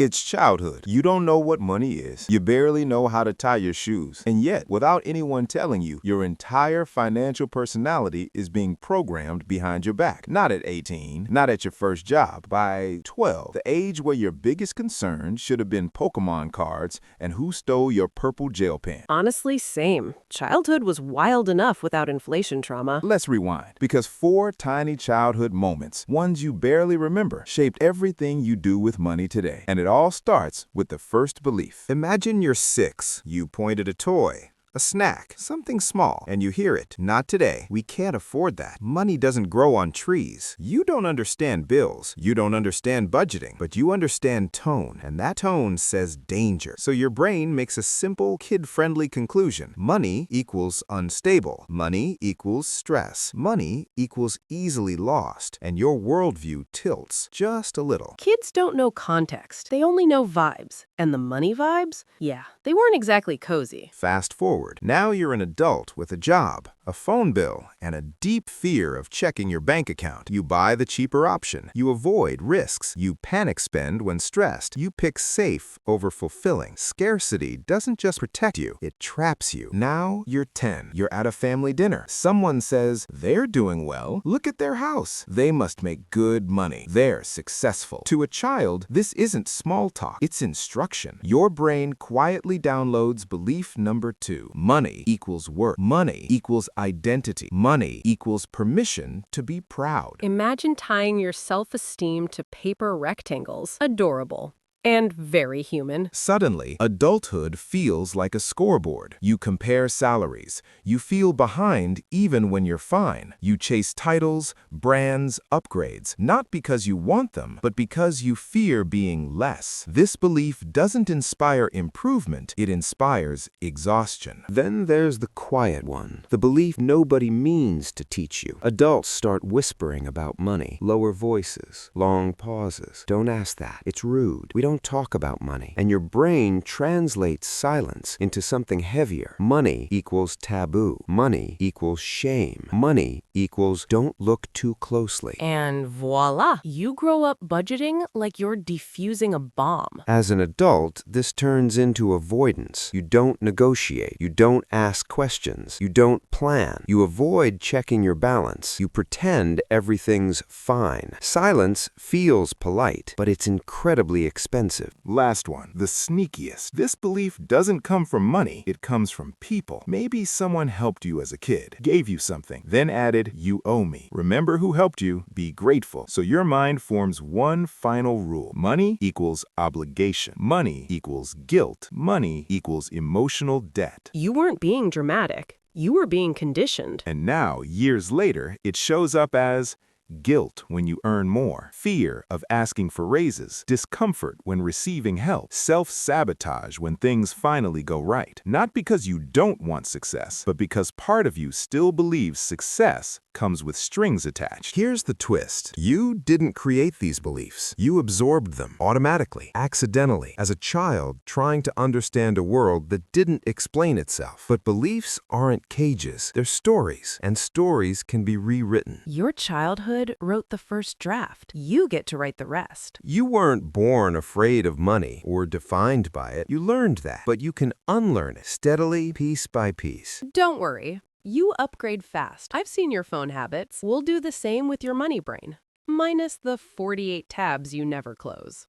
It's childhood. You don't know what money is. You barely know how to tie your shoes. And yet, without anyone telling you, your entire financial personality is being programmed behind your back. Not at 18, not at your first job. By 12, the age where your biggest concern should have been Pokemon cards and who stole your purple gel pen. Honestly, same. Childhood was wild enough without inflation trauma. Let's rewind, because 4 tiny childhood moments, ones you barely remember, shaped everything you do with money today. And it all starts with the first belief. Imagine you're 6. You point at a toy, a snack, something small, and you hear it. Not today. We can't afford that. Money doesn't grow on trees. You don't understand bills. You don't understand budgeting, but you understand tone, and that tone says danger. So your brain makes a simple, kid-friendly conclusion. Money equals unstable. Money equals stress. Money equals easily lost, and your worldview tilts just a little. Kids don't know context. They only know vibes. And the money vibes? Yeah, they weren't exactly cozy. Fast forward. Now you're an adult with a job, a phone bill, and a deep fear of checking your bank account. You buy the cheaper option. You avoid risks. You panic spend when stressed. You pick safe over fulfilling. Scarcity doesn't just protect you, it traps you. Now you're 10. You're at a family dinner. Someone says, they're doing well. Look at their house. They must make good money. They're successful. To a child, this isn't small talk. It's instruction. Your brain quietly downloads belief number 2. Money equals worth. Money equals identity. Money equals permission to be proud. Imagine tying your self-esteem to paper rectangles. Adorable. And very human. Suddenly, adulthood feels like a scoreboard. You compare salaries. You feel behind even when you're fine. You chase titles, brands, upgrades, not because you want them, but because you fear being less. This belief doesn't inspire improvement, it inspires exhaustion. Then there's the quiet one, the belief nobody means to teach you. Adults start whispering about money, lower voices, long pauses. Don't ask that. It's rude. We don't talk about money, and your brain translates silence into something heavier. Money equals taboo. Money equals shame. Money equals don't look too closely. And voila, you grow up budgeting like you're defusing a bomb. As an adult, this turns into avoidance. You don't negotiate. You don't ask questions. You don't plan. You avoid checking your balance. You pretend everything's fine. Silence feels polite, but it's incredibly expensive. Last one, the sneakiest. This belief doesn't come from money, it comes from people. Maybe someone helped you as a kid, gave you something, then added, you owe me. Remember who helped you, be grateful. So your mind forms one final rule. Money equals obligation. Money equals guilt. Money equals emotional debt. You weren't being dramatic. You were being conditioned. And now, years later, it shows up as guilt when you earn more, fear of asking for raises, discomfort when receiving help, self-sabotage when things finally go right. Not because you don't want success, but because part of you still believes success comes with strings attached. Here's the twist. You didn't create these beliefs. You absorbed them automatically, accidentally, as a child trying to understand a world that didn't explain itself. But beliefs aren't cages, they're stories, and stories can be rewritten. Your childhood wrote the first draft. You get to write the rest. You weren't born afraid of money or defined by it. You learned that, but you can unlearn it steadily, piece by piece. Don't worry. You upgrade fast. I've seen your phone habits. We'll do the same with your money brain. Minus the 48 tabs you never close.